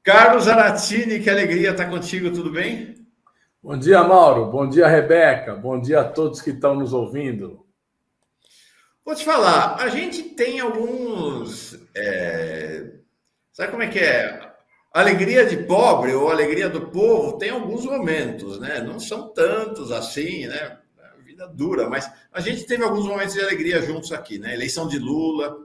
Carlos Aratini, que alegria estar contigo, tudo bem? Bom dia, Mauro. Bom dia, Rebeca. Bom dia a todos que estão nos ouvindo. Vou te falar, a gente tem alguns. Sabe como é que é? Alegria de pobre ou alegria do povo tem alguns momentos, né? Não são tantos assim, né? A vida dura, mas a gente teve alguns momentos de alegria juntos aqui, né? Eleição de Lula,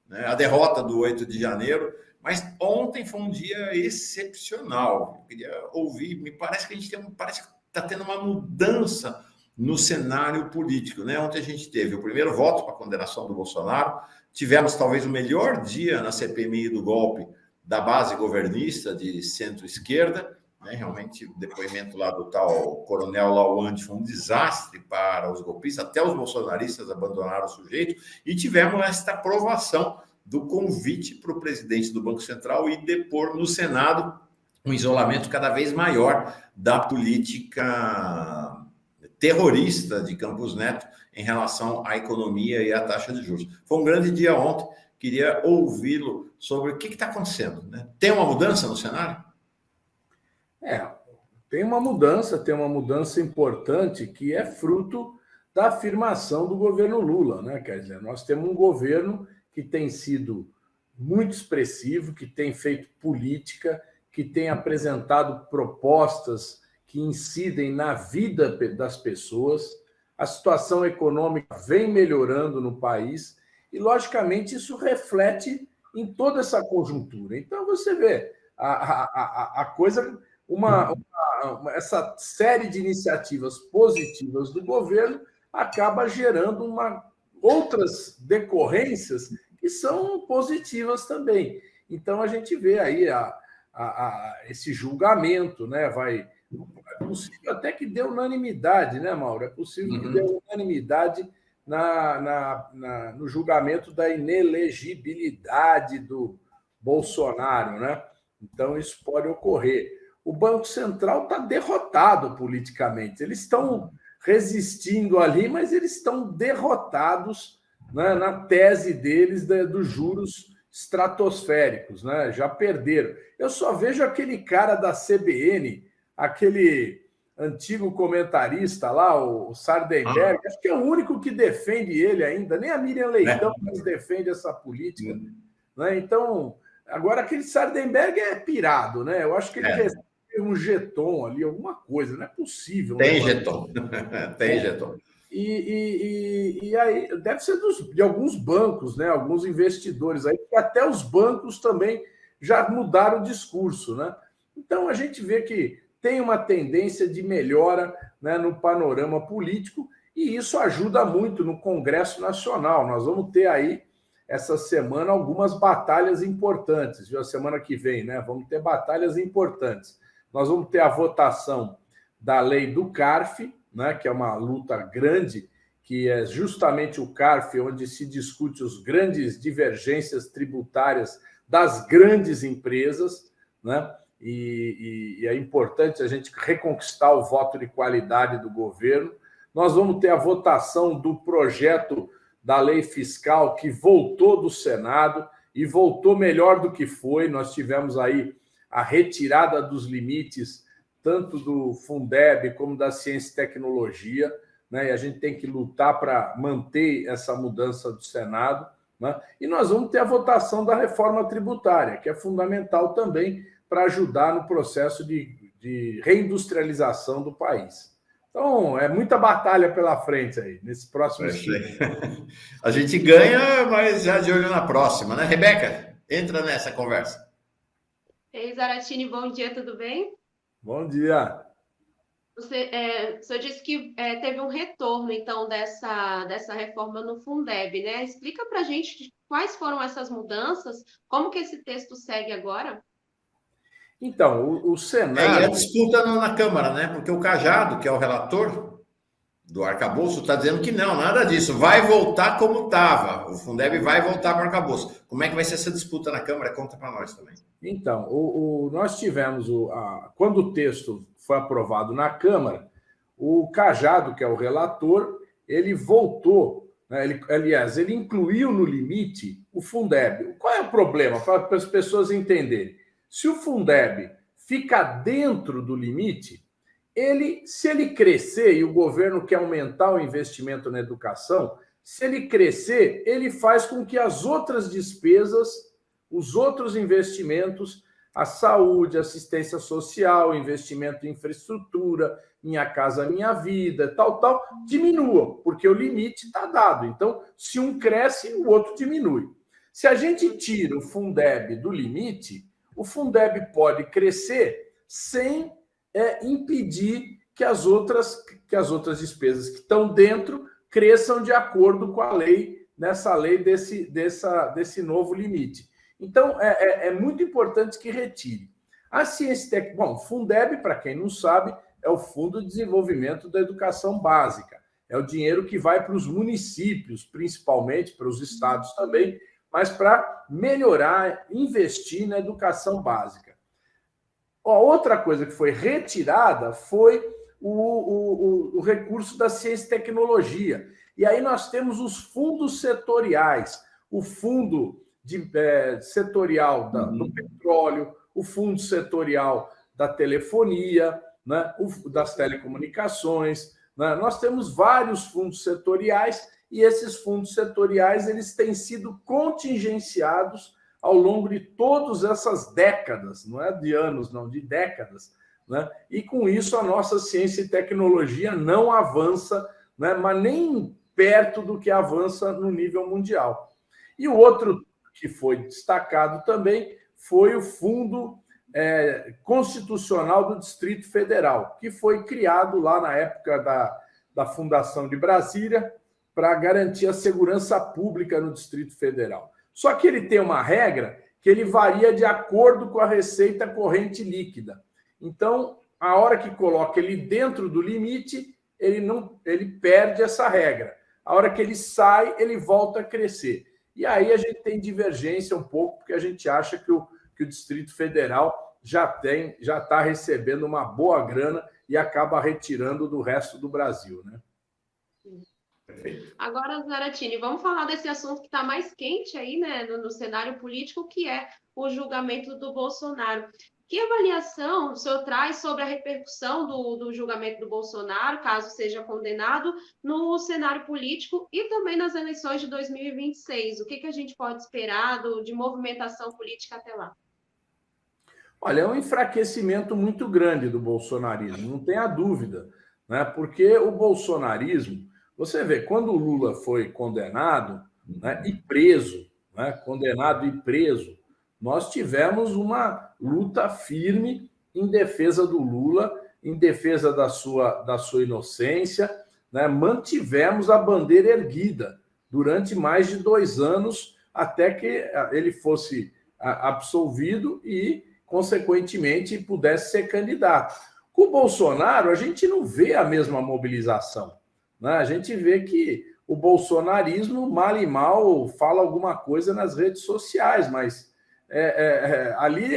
né? A derrota do 8 de janeiro. Mas ontem foi um dia excepcional. Eu queria ouvir, me parece que a gente parece que está tendo uma mudança no cenário político, né? Ontem a gente teve o primeiro voto para a condenação do Bolsonaro, tivemos talvez o melhor dia na CPMI do golpe da base governista de centro-esquerda, né? Realmente o depoimento lá do tal coronel Lawande foi um desastre para os golpistas, até os bolsonaristas abandonaram o sujeito, e tivemos esta aprovação do convite para o presidente do Banco Central e depor no Senado um isolamento cada vez maior da política terrorista de Campos Neto em relação à economia e à taxa de juros. Foi um grande dia ontem, queria ouvi-lo sobre o que está acontecendo, né? Tem uma mudança no cenário? Tem uma mudança importante que é fruto da afirmação do governo Lula, né? Quer dizer, nós temos um governo que tem sido muito expressivo, que tem feito política, que tem apresentado propostas que incidem na vida das pessoas. A situação econômica vem melhorando no país e, logicamente, isso reflete em toda essa conjuntura. Então, você vê a coisa, essa série de iniciativas positivas do governo acaba gerando outras decorrências que são positivas também. Então, a gente vê aí esse julgamento, né? É possível até que dê unanimidade, né, Mauro? É possível que dê unanimidade no julgamento da inelegibilidade do Bolsonaro, né? Então, isso pode ocorrer. O Banco Central está derrotado politicamente. Eles estão resistindo ali, mas eles estão derrotados, né, na tese deles dos juros estratosféricos, né? Já perderam. Eu só vejo aquele cara da CBN, aquele antigo comentarista lá, o Sardenberg, acho que é o único que defende ele ainda, nem a Miriam Leitão mais defende essa política. Né? Então, agora aquele Sardenberg é pirado, né? Eu acho que ele recebe um jeton ali, alguma coisa, não é possível. Tem jeton, tem jeton. E aí deve ser de alguns bancos, né? Alguns investidores aí, porque até os bancos também já mudaram o discurso, né? Então a gente vê que tem uma tendência de melhora, né, no panorama político, e isso ajuda muito no Congresso Nacional. Nós vamos ter aí essa semana algumas batalhas importantes, viu? A semana que vem, né? Vamos ter batalhas importantes. Nós vamos ter a votação da lei do CARF, né, que é uma luta grande, que é justamente o CARF, onde se discute as grandes divergências tributárias das grandes empresas, né? E é importante a gente reconquistar o voto de qualidade do governo. Nós vamos ter a votação do projeto da lei fiscal, que voltou do Senado e voltou melhor do que foi. Nós tivemos aí a retirada dos limites, tanto do Fundeb como da Ciência e Tecnologia, né? E a gente tem que lutar para manter essa mudança do Senado, né? E nós vamos ter a votação da reforma tributária, que é fundamental também para ajudar no processo de reindustrialização do país. Então, é muita batalha pela frente aí, nesse próximo ciclo. A gente ganha, mas já de olho na próxima, né? Rebeca, entra nessa conversa. Ei, Zaratini, bom dia, tudo bem? Bom dia. O senhor disse que teve um retorno, então, dessa reforma no Fundeb, né? Explica para a gente quais foram essas mudanças, como que esse texto segue agora? Então, o Senado... E a disputa na Câmara, né? Porque o Cajado, que é o relator do arcabouço, está dizendo que não, nada disso. Vai voltar como estava. O Fundeb vai voltar para o arcabouço. Como é que vai ser essa disputa na Câmara? Conta para nós também. Então, nós tivemos... quando o texto foi aprovado na Câmara, o Cajado, que é o relator, ele voltou, né? Ele incluiu no limite o Fundeb. Qual é o problema? Para as pessoas entenderem. Se o Fundeb fica dentro do limite, se ele crescer, e o governo quer aumentar o investimento na educação, se ele crescer, ele faz com que as outras despesas, os outros investimentos, a saúde, assistência social, investimento em infraestrutura, Minha Casa Minha Vida, tal, diminuam, porque o limite está dado. Então, se um cresce, o outro diminui. Se a gente tira o Fundeb do limite, o Fundeb pode crescer sem impedir que as outras despesas que estão dentro cresçam de acordo com a lei, nessa lei desse novo limite. Então, é muito importante que retire. A ciência técnica... Bom, Fundeb, para quem não sabe, é o Fundo de Desenvolvimento da Educação Básica. É o dinheiro que vai para os municípios, principalmente, para os estados também, mas para melhorar, investir na educação básica. Outra coisa que foi retirada foi o recurso da ciência e tecnologia. E aí nós temos os fundos setoriais, o fundo setorial do petróleo, o fundo setorial da telefonia, né, das telecomunicações. Né? Nós temos vários fundos setoriais e esses fundos setoriais eles têm sido contingenciados ao longo de todas essas décadas, não é de anos, não, de décadas. Né? E com isso a nossa ciência e tecnologia não avança, né, mas nem perto do que avança no nível mundial. E o outro que foi destacado também foi o Fundo Constitucional do Distrito Federal, que foi criado lá na época da Fundação de Brasília para garantir a segurança pública no Distrito Federal. Só que ele tem uma regra que ele varia de acordo com a receita corrente líquida. Então, a hora que coloca ele dentro do limite, ele perde essa regra. A hora que ele sai, ele volta a crescer. E aí a gente tem divergência um pouco, porque a gente acha que o Distrito Federal já está recebendo uma boa grana e acaba retirando do resto do Brasil, né? Agora, Zaratini, vamos falar desse assunto que está mais quente aí, né, no cenário político, que é o julgamento do Bolsonaro. Que avaliação o senhor traz sobre a repercussão do julgamento do Bolsonaro, caso seja condenado, no cenário político e também nas eleições de 2026? O que a gente pode esperar de movimentação política até lá? Olha, é um enfraquecimento muito grande do bolsonarismo, não tenha dúvida, né? Porque o bolsonarismo, você vê, quando o Lula foi condenado, né, e preso, né, condenado e preso, nós tivemos uma luta firme em defesa do Lula, em defesa da sua inocência, né? Mantivemos a bandeira erguida durante mais de 2 anos até que ele fosse absolvido e, consequentemente, pudesse ser candidato. Com o Bolsonaro, a gente não vê a mesma mobilização, né? A gente vê que o bolsonarismo, mal e mal, fala alguma coisa nas redes sociais, mas ali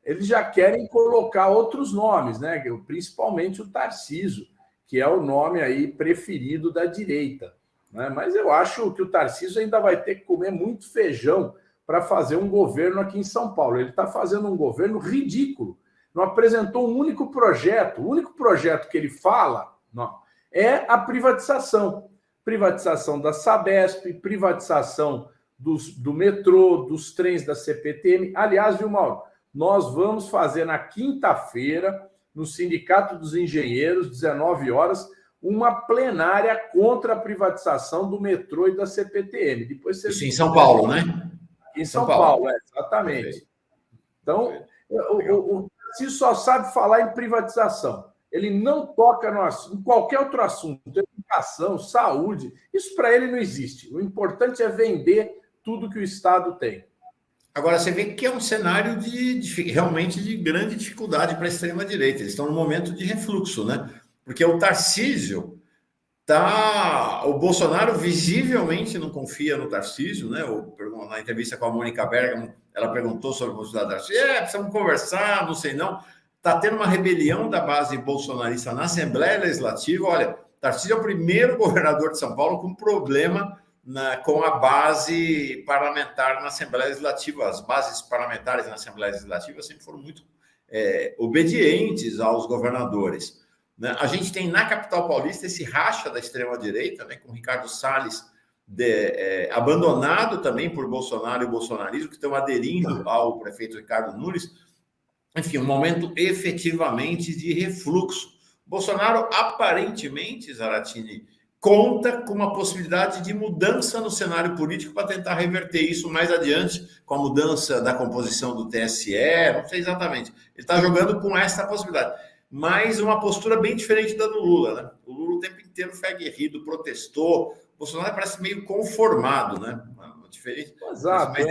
eles já querem colocar outros nomes, né? Principalmente o Tarcísio, que é o nome aí preferido da direita, né? Mas eu acho que o Tarcísio ainda vai ter que comer muito feijão para fazer um governo aqui em São Paulo. Ele está fazendo um governo ridículo. Não apresentou um único projeto. O único projeto que ele fala é a privatização. Privatização da Sabesp, privatização do metrô, dos trens da CPTM. Aliás, viu, Mauro? Nós vamos fazer na quinta-feira, no Sindicato dos Engenheiros, 19 horas, uma plenária contra a privatização do metrô e da CPTM. Depois Isso em São Paulo, né? Em São Paulo, exatamente. Então, o Tarcísio só sabe falar em privatização. Ele não toca em qualquer outro assunto, educação, saúde. Isso para ele não existe. O importante é vender tudo que o Estado tem. Agora, você vê que é um cenário realmente de grande dificuldade para a extrema-direita. Eles estão num momento de refluxo, né? Porque o Tarcísio o Bolsonaro visivelmente não confia no Tarcísio, né? Na entrevista com a Mônica Bergamo, ela perguntou sobre o postulado do Tarcísio. Precisamos conversar, não sei não. Está tendo uma rebelião da base bolsonarista na Assembleia Legislativa. Olha, Tarcísio é o primeiro governador de São Paulo com problema com a base parlamentar na Assembleia Legislativa. As bases parlamentares na Assembleia Legislativa sempre foram muito obedientes aos governadores, né? A gente tem na capital paulista esse racha da extrema-direita, né, com o Ricardo Salles abandonado também por Bolsonaro e o bolsonarismo, que estão aderindo ao prefeito Ricardo Nunes. Enfim, um momento efetivamente de refluxo. Bolsonaro, aparentemente, Zaratini, conta com uma possibilidade de mudança no cenário político para tentar reverter isso mais adiante, com a mudança da composição do TSE, não sei exatamente. Ele está jogando com essa possibilidade. Mas uma postura bem diferente da do Lula, né? O Lula o tempo inteiro foi aguerrido, protestou. O Bolsonaro parece meio conformado, né? Diferente. Exato,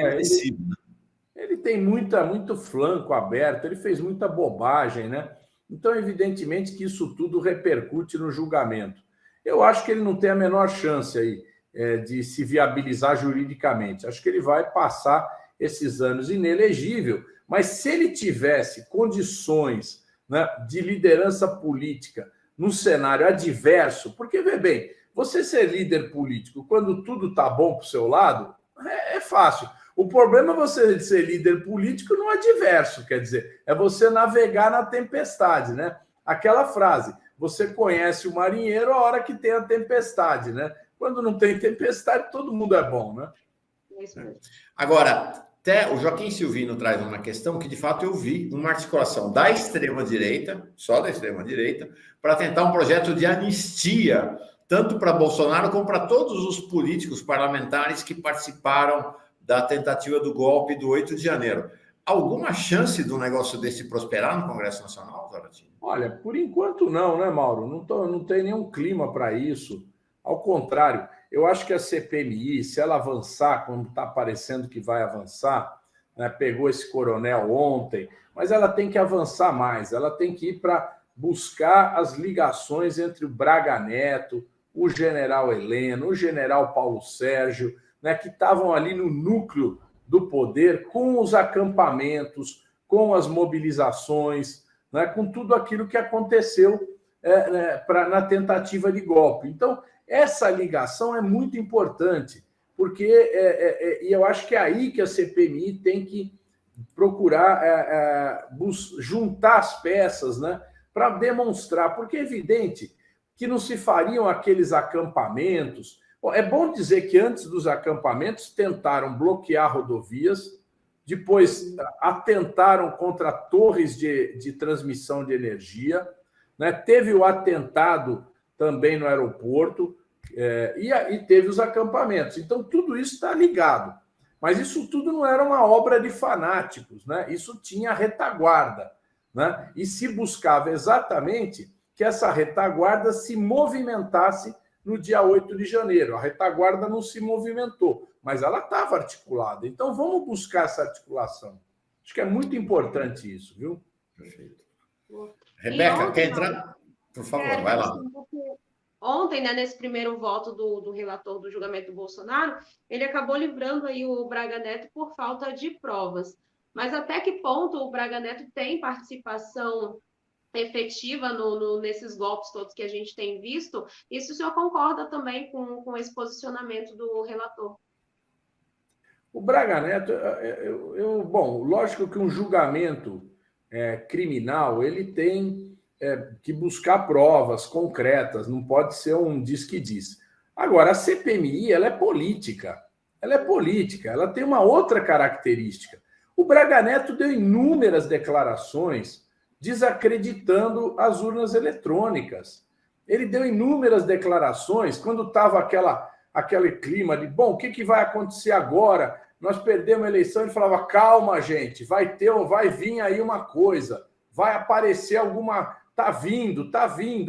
ele tem muito flanco aberto, ele fez muita bobagem, né? Então, evidentemente que isso tudo repercute no julgamento. Eu acho que ele não tem a menor chance aí de se viabilizar juridicamente. Acho que ele vai passar esses anos inelegível, mas se ele tivesse condições, né, de liderança política num cenário adverso, porque, vê bem, você ser líder político quando tudo está bom para o seu lado, é fácil. O problema é você ser líder político no adverso, quer dizer, é você navegar na tempestade, né? Aquela frase, você conhece o marinheiro a hora que tem a tempestade, né? Quando não tem tempestade, todo mundo é bom, né? Agora, até o Joaquim Silvino traz uma questão que, de fato, eu vi uma articulação da extrema-direita, só da extrema-direita, para tentar um projeto de anistia, tanto para Bolsonaro como para todos os políticos parlamentares que participaram da tentativa do golpe do 8 de janeiro. Alguma chance de um negócio desse prosperar no Congresso Nacional, Zaratini? Olha, por enquanto não, né, Mauro? Não tem nenhum clima para isso. Ao contrário, eu acho que a CPMI, se ela avançar, como está parecendo que vai avançar, né, pegou esse coronel ontem, mas ela tem que avançar mais, ela tem que ir para buscar as ligações entre o Braga Neto, o general Heleno, o general Paulo Sérgio, né, que estavam ali no núcleo do poder, com os acampamentos, com as mobilizações, né, com tudo aquilo que aconteceu na tentativa de golpe. Então, essa ligação é muito importante, porque e eu acho que é aí que a CPMI tem que procurar juntar as peças, né, para demonstrar, porque é evidente que não se fariam aqueles acampamentos. É bom dizer que antes dos acampamentos tentaram bloquear rodovias, depois atentaram contra torres de transmissão de energia, né? Teve o atentado também no aeroporto e teve os acampamentos. Então, tudo isso está ligado. Mas isso tudo não era uma obra de fanáticos, né? Isso tinha retaguarda, né? E se buscava exatamente que essa retaguarda se movimentasse no dia 8 de janeiro. A retaguarda não se movimentou, mas ela estava articulada. Então, vamos buscar essa articulação. Acho que é muito importante isso, viu? Perfeito. Rebeca, ontem, quer entrar? Por favor, vai lá. Ontem, né, nesse primeiro voto do relator do julgamento do Bolsonaro, ele acabou livrando aí o Braga Neto por falta de provas. Mas até que ponto o Braga Neto tem participação efetiva nesses golpes todos que a gente tem visto? E se o senhor concorda também com esse posicionamento do relator? O Braga Neto, bom, lógico que um julgamento criminal, ele tem que buscar provas concretas, não pode ser um diz-que-diz. Agora, a CPMI, ela é política, ela tem uma outra característica. O Braga Neto deu inúmeras declarações desacreditando as urnas eletrônicas. Ele deu inúmeras declarações quando estava aquele clima de, bom, o que vai acontecer agora? Nós perdemos a eleição, ele falava, calma, gente, vai vir aí uma coisa, vai aparecer alguma... Tá vindo.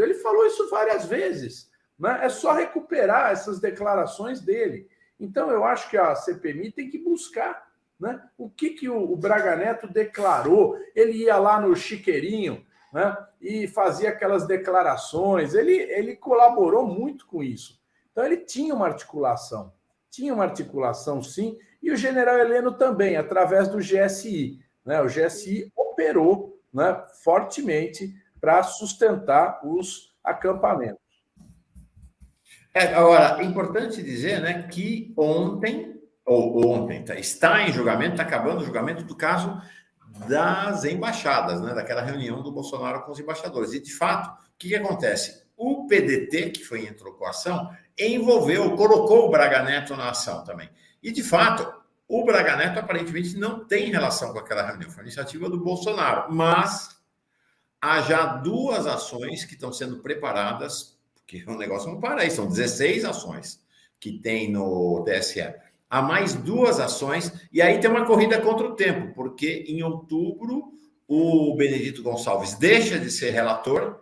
Ele falou isso várias vezes, né? É só recuperar essas declarações dele. Então, eu acho que a CPMI tem que buscar, né, o que o Braga Neto declarou. Ele ia lá no Chiqueirinho, né, e fazia aquelas declarações. Ele colaborou muito com isso. Então, ele tinha uma articulação, sim, e o general Heleno também, através do GSI. Né? O GSI operou, né, fortemente para sustentar os acampamentos. Agora, é importante dizer, né, que ontem, está em julgamento, está acabando o julgamento do caso das embaixadas, né, daquela reunião do Bolsonaro com os embaixadores. E, de fato, o que acontece? O PDT, que foi entrou com a ação, colocou o Braga Neto na ação também. E, de fato, o Braga Neto aparentemente não tem relação com aquela reunião, foi iniciativa do Bolsonaro, mas há já 2 ações que estão sendo preparadas, porque o negócio não para aí, são 16 ações que tem no TSE. Há mais 2 ações, e aí tem uma corrida contra o tempo, porque em outubro o Benedito Gonçalves deixa de ser relator,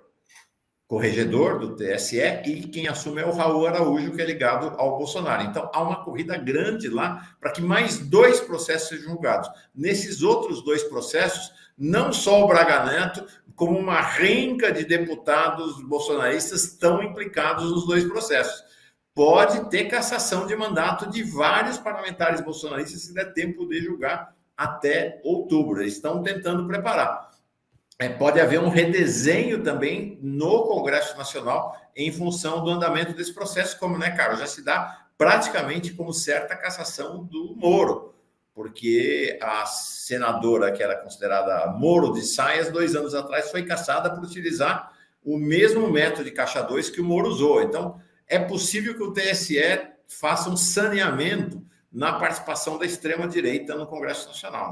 corregedor do TSE, e quem assume é o Raul Araújo, que é ligado ao Bolsonaro. Então, há uma corrida grande lá para que mais 2 processos sejam julgados. Nesses outros 2 processos, não só o Braga Neto, como uma renca de deputados bolsonaristas estão implicados nos 2 processos. Pode ter cassação de mandato de vários parlamentares bolsonaristas se der tempo de julgar até outubro. Eles estão tentando preparar. Pode haver um redesenho também no Congresso Nacional em função do andamento desse processo, como, né, Carlos, já se dá praticamente como certa cassação do Moro, porque a senadora que era considerada Moro de Saias, 2 anos atrás, foi cassada por utilizar o mesmo método de caixa 2 que o Moro usou. Então, é possível que o TSE faça um saneamento na participação da extrema-direita no Congresso Nacional.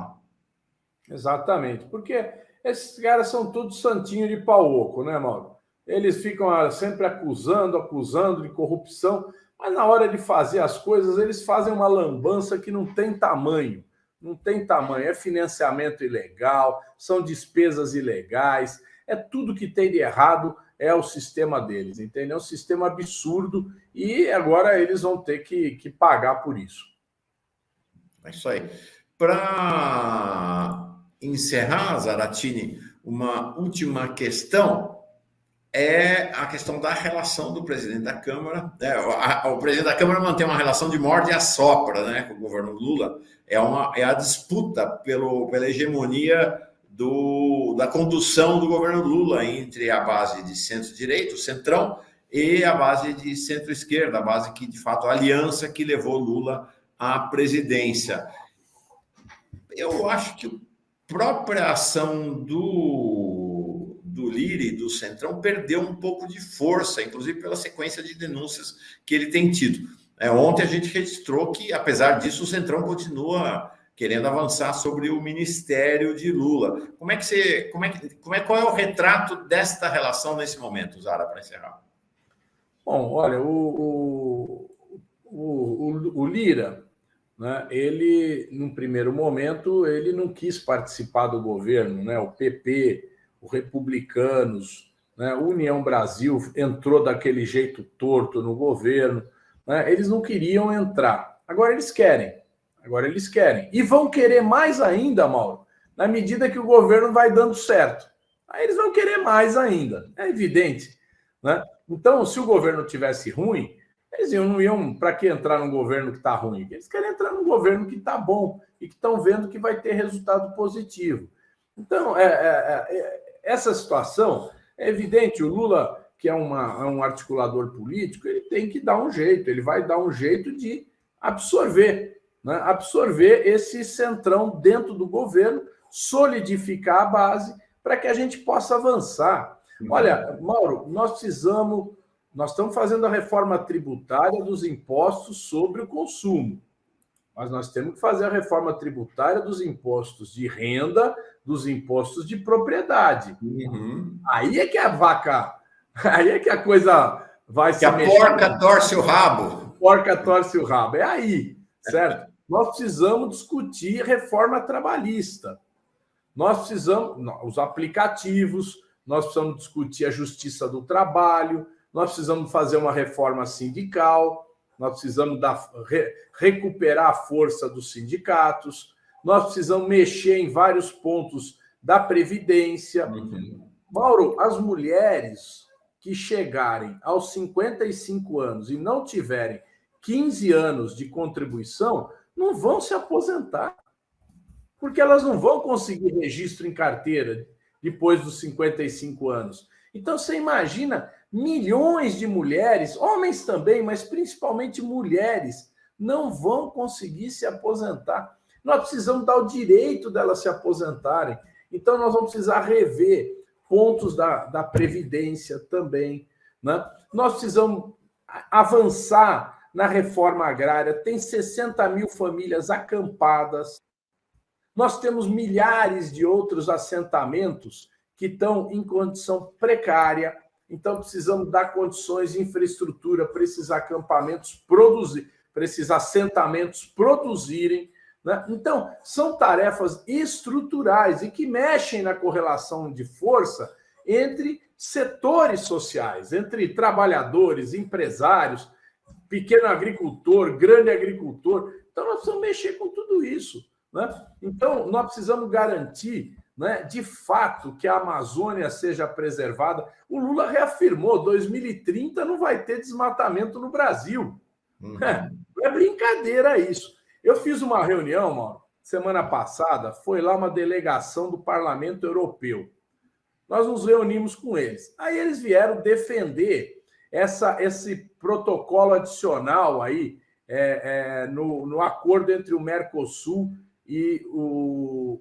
Né? Exatamente, porque esses caras são todos santinho de pau oco, né, Mauro? Eles ficam sempre acusando de corrupção, mas na hora de fazer as coisas, eles fazem uma lambança que não tem tamanho. Não tem tamanho. É financiamento ilegal, são despesas ilegais, é tudo que tem de errado é o sistema deles, entendeu? É um sistema absurdo e agora eles vão ter que pagar por isso. É isso aí. Para encerrar, Zaratini, uma última questão é a questão da relação do presidente da Câmara. O presidente da Câmara mantém uma relação de morde e assopra, né, com o governo Lula. É a disputa pela hegemonia da condução do governo Lula entre a base de centro-direita, o centrão, e a base de centro-esquerda, a base que, de fato, a aliança que levou Lula à presidência. Eu acho que a própria ação do Lira e do Centrão perdeu um pouco de força, inclusive pela sequência de denúncias que ele tem tido. Ontem a gente registrou que, apesar disso, o Centrão continua querendo avançar sobre o ministério de Lula. Qual é o retrato desta relação nesse momento, Zara, para encerrar? Bom, olha, o Lira, né, ele, num primeiro momento, ele não quis participar do governo, né? O PP, os Republicanos, né, União Brasil entrou daquele jeito torto no governo, né? Eles não queriam entrar. Agora eles querem. E vão querer mais ainda, Mauro, na medida que o governo vai dando certo. Aí eles vão querer mais ainda, é evidente, né? Então, se o governo tivesse ruim, eles não iam para que entrar num governo que está ruim? Eles querem entrar num governo que está bom e que estão vendo que vai ter resultado positivo. Então, essa situação é evidente. O Lula, que é um articulador político, ele tem que dar um jeito, ele vai dar um jeito de absorver, né? Absorver esse centrão dentro do governo, solidificar a base para que a gente possa avançar. Olha, Mauro, nós estamos fazendo a reforma tributária dos impostos sobre o consumo, mas nós temos que fazer a reforma tributária dos impostos de renda, dos impostos de propriedade. Aí é que aí é que a coisa vai se mexer. Que a porca torce o rabo. Porca torce o rabo. É aí, certo? Nós precisamos discutir reforma trabalhista. Nós precisamos, os aplicativos, nós precisamos discutir a justiça do trabalho, nós precisamos fazer uma reforma sindical, nós precisamos recuperar a força dos sindicatos, nós precisamos mexer em vários pontos da Previdência. Mauro, as mulheres que chegarem aos 55 anos e não tiverem 15 anos de contribuição, não vão se aposentar, porque elas não vão conseguir registro em carteira depois dos 55 anos. Então, você imagina Milhões de mulheres, homens também, mas principalmente mulheres, não vão conseguir se aposentar. Nós precisamos dar o direito delas se aposentarem. Então, nós vamos precisar rever pontos da Previdência também, né? Nós precisamos avançar na reforma agrária. Tem 60 mil famílias acampadas. Nós temos milhares de outros assentamentos que estão em condição precária. Então, precisamos dar condições de infraestrutura para esses acampamentos produzir, para esses assentamentos produzirem, né? Então, são tarefas estruturais e que mexem na correlação de força entre setores sociais, entre trabalhadores, empresários, pequeno agricultor, grande agricultor. Então, nós precisamos mexer com tudo isso, né? Então, nós precisamos garantir, né, de fato, que a Amazônia seja preservada. O Lula reafirmou, 2030 não vai ter desmatamento no Brasil. Não é brincadeira isso. Eu fiz uma reunião, Mauro, semana passada, foi lá uma delegação do Parlamento Europeu. Nós nos reunimos com eles. Aí eles vieram defender esse protocolo adicional aí no acordo entre o Mercosul e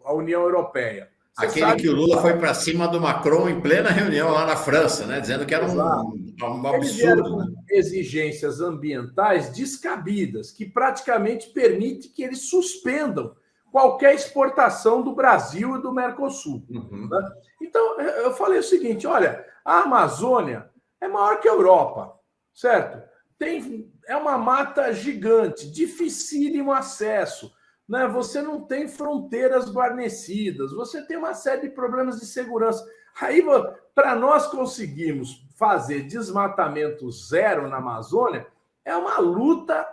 a União Europeia. Aquele que o Lula foi para cima do Macron em plena reunião lá na França, né? Dizendo que era um absurdo. Né? Exigências ambientais descabidas, que praticamente permite que eles suspendam qualquer exportação do Brasil e do Mercosul. Né? Então, eu falei o seguinte, olha, a Amazônia é maior que a Europa, certo? É uma mata gigante, dificílimo acesso. Né? Você não tem fronteiras guarnecidas, você tem uma série de problemas de segurança. Aí, para nós conseguirmos fazer desmatamento zero na Amazônia, é uma luta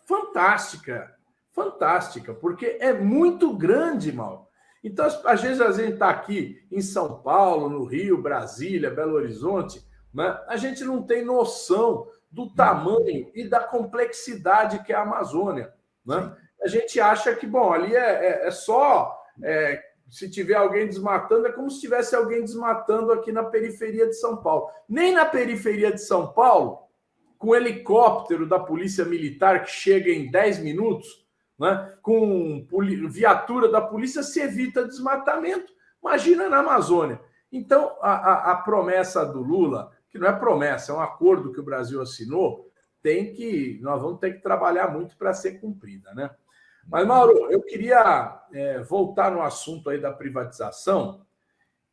fantástica, porque é muito grande, Mauro. Então, às vezes a gente está aqui em São Paulo, no Rio, Brasília, Belo Horizonte, né? A gente não tem noção do tamanho e da complexidade que é a Amazônia, né? A gente acha que, bom, ali é só... se tiver alguém desmatando, é como se tivesse alguém desmatando aqui na periferia de São Paulo. Nem na periferia de São Paulo, com helicóptero da Polícia Militar que chega em 10 minutos, né, com viatura da polícia, se evita desmatamento. Imagina na Amazônia. Então, a promessa do Lula, que não é promessa, é um acordo que o Brasil assinou, nós vamos ter que trabalhar muito para ser cumprida, né? Mas, Mauro, eu queria voltar no assunto aí da privatização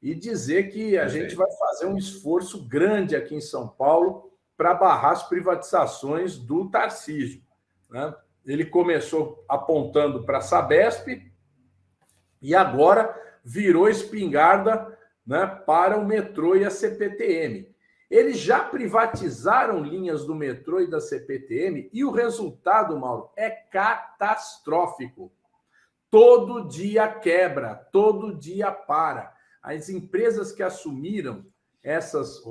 e dizer que a gente vai fazer um esforço grande aqui em São Paulo para barrar as privatizações do Tarcísio, né? Ele começou apontando para a Sabesp e agora virou espingarda, né, para o metrô e a CPTM. Eles já privatizaram linhas do metrô e da CPTM e o resultado, Mauro, é catastrófico. Todo dia quebra, todo dia para. As empresas que assumiram essas...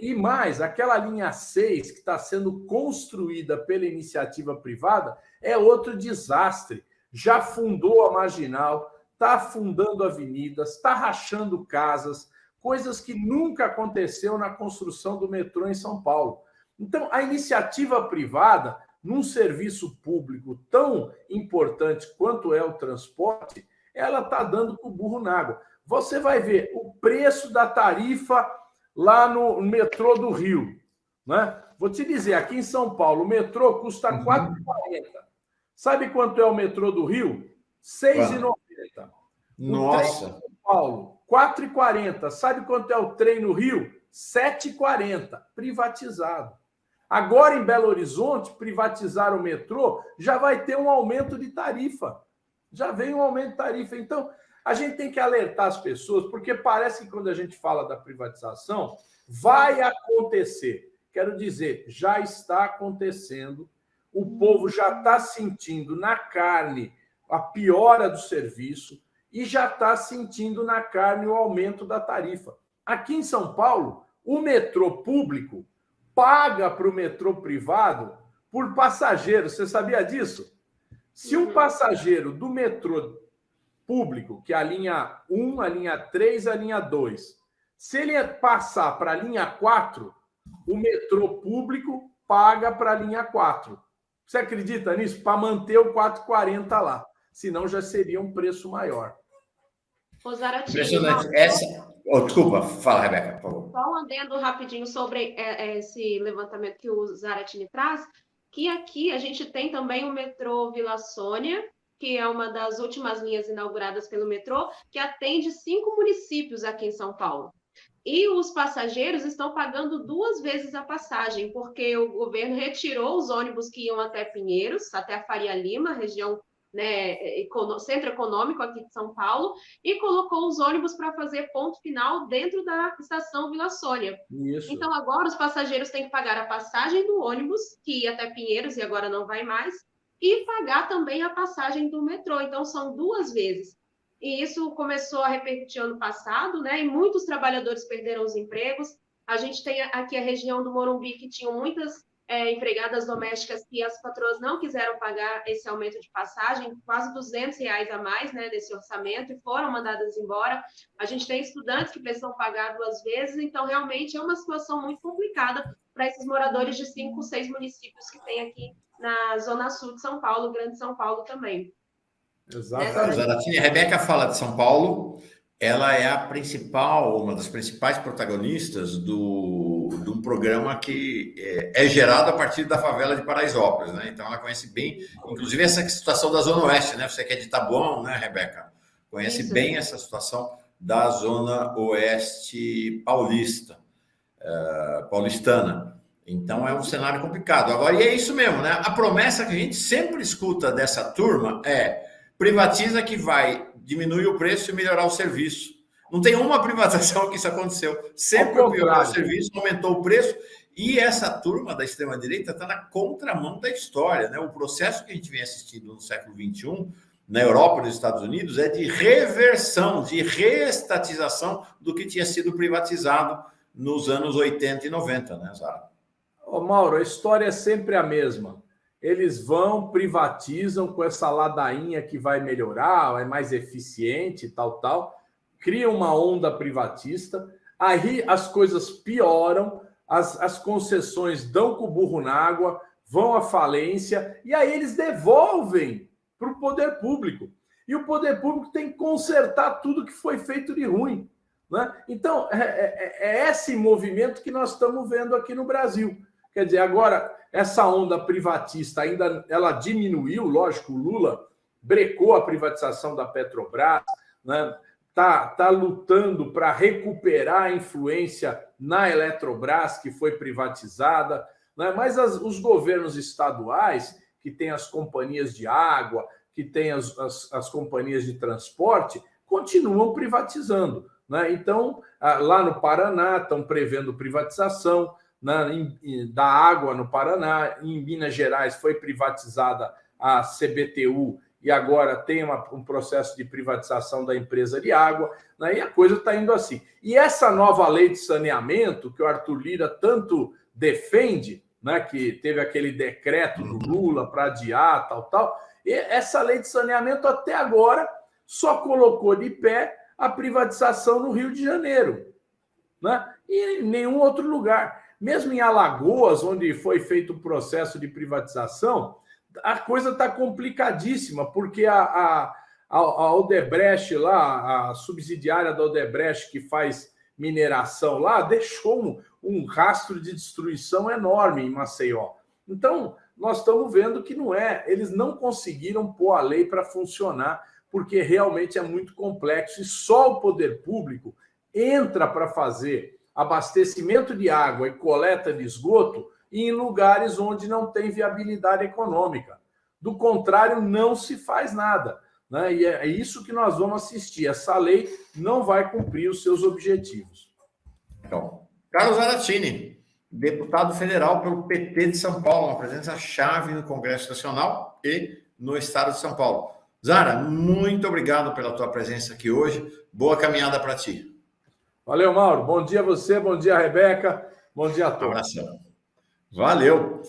E mais, aquela linha 6 que está sendo construída pela iniciativa privada é outro desastre. Já fundou a Marginal, está afundando avenidas, está rachando casas, coisas que nunca aconteceu na construção do metrô em São Paulo. Então, a iniciativa privada, num serviço público tão importante quanto é o transporte, ela está dando com o burro na água. Você vai ver o preço da tarifa lá no metrô do Rio, né? Vou te dizer, aqui em São Paulo, o metrô custa R$ 4,40. Sabe quanto é o metrô do Rio? R$ 6,90. Nossa! São Paulo, R$ 4,40. Sabe quanto é o trem no Rio? R$ 7,40. Privatizado. Agora, em Belo Horizonte, privatizar o metrô, já vai ter um aumento de tarifa. Já vem um aumento de tarifa. Então, a gente tem que alertar as pessoas, porque parece que quando a gente fala da privatização, vai acontecer. Quero dizer, já está acontecendo. O povo já está sentindo na carne a piora do serviço e já está sentindo na carne o aumento da tarifa. Aqui em São Paulo, o metrô público paga para o metrô privado por passageiro. Você sabia disso? Se um passageiro do metrô público, que é a linha 1, a linha 3, a linha 2, se ele passar para a linha 4, o metrô público paga para a linha 4. Você acredita nisso? Para manter o 4,40 lá. Senão já seria um preço maior. Impressionante. Desculpa, fala, Rebeca, por favor. Só um adendo rapidinho sobre esse levantamento que o Zaratini traz, que aqui a gente tem também o metrô Vila Sônia, que é uma das últimas linhas inauguradas pelo metrô, que atende 5 municípios aqui em São Paulo. E os passageiros estão pagando 2 vezes a passagem, porque o governo retirou os ônibus que iam até Pinheiros, até a Faria Lima, região, né, centro econômico aqui de São Paulo, e colocou os ônibus para fazer ponto final dentro da estação Vila Sônia. Isso. Então, agora os passageiros têm que pagar a passagem do ônibus, que ia até Pinheiros e agora não vai mais, e pagar também a passagem do metrô. Então, são 2 vezes. E isso começou a repercutir ano passado, né? E muitos trabalhadores perderam os empregos. A gente tem aqui a região do Morumbi, que tinham muitas empregadas domésticas que as patroas não quiseram pagar esse aumento de passagem, quase R$200 a mais, né, desse orçamento, e foram mandadas embora. A gente tem estudantes que precisam pagar 2 vezes, então realmente é uma situação muito complicada para esses moradores de 5, 6 municípios que tem aqui na Zona Sul de São Paulo, Grande São Paulo também. Exatamente. A Rebeca fala de São Paulo, ela é uma das principais protagonistas de um programa que é gerado a partir da favela de Paraisópolis, né? Então ela conhece bem, inclusive essa situação da Zona Oeste, né? Você que é de Taboão, né, Rebeca? Conhece bem essa situação da Zona Oeste paulistana. Então é um cenário complicado. Agora, e é isso mesmo, né? A promessa que a gente sempre escuta dessa turma é: privatiza que vai diminuir o preço e melhorar o serviço. Não tem uma privatização que isso aconteceu. Sempre piorou o serviço, aumentou o preço. E essa turma da extrema-direita está na contramão da história, né? O processo que a gente vem assistindo no século XXI, na Europa e nos Estados Unidos, é de reversão, de reestatização do que tinha sido privatizado nos anos 80 e 90, né, Zara? Ô, Mauro, a história é sempre a mesma. Eles vão, privatizam com essa ladainha que vai melhorar, é mais eficiente, tal, cria uma onda privatista, aí as coisas pioram, as concessões dão com o burro na água, vão à falência, e aí eles devolvem para o poder público. E o poder público tem que consertar tudo que foi feito de ruim, né? Então, é esse movimento que nós estamos vendo aqui no Brasil. Quer dizer, agora, essa onda privatista ainda ela diminuiu, lógico, o Lula brecou a privatização da Petrobras, né? Tá lutando para recuperar a influência na Eletrobras, que foi privatizada, né? Mas os governos estaduais, que têm as companhias de água, que têm as companhias de transporte, continuam privatizando, né? Então, lá no Paraná, estão prevendo privatização da água no Paraná. Em Minas Gerais foi privatizada a CBTU e agora tem um processo de privatização da empresa de água, né? E a coisa está indo assim. E essa nova lei de saneamento, que o Arthur Lira tanto defende, né, que teve aquele decreto do Lula para adiar, tal, e essa lei de saneamento até agora só colocou de pé a privatização no Rio de Janeiro, né? E em nenhum outro lugar. Mesmo em Alagoas, onde foi feito o processo de privatização, a coisa está complicadíssima, porque a Odebrecht lá, a subsidiária da Odebrecht que faz mineração lá, deixou um rastro de destruição enorme em Maceió. Então, nós estamos vendo que eles não conseguiram pôr a lei para funcionar, porque realmente é muito complexo, e só o poder público entra para fazer abastecimento de água e coleta de esgoto em lugares onde não tem viabilidade econômica. Do contrário, não se faz nada, né? E é isso que nós vamos assistir. Essa lei não vai cumprir os seus objetivos. Então, Carlos Zaratini, deputado federal pelo PT de São Paulo, uma presença-chave no Congresso Nacional e no Estado de São Paulo. Zara, muito obrigado pela tua presença aqui hoje. Boa caminhada para ti. Valeu, Mauro. Bom dia a você, bom dia, Rebeca. Bom dia a todos. Um abração. Valeu.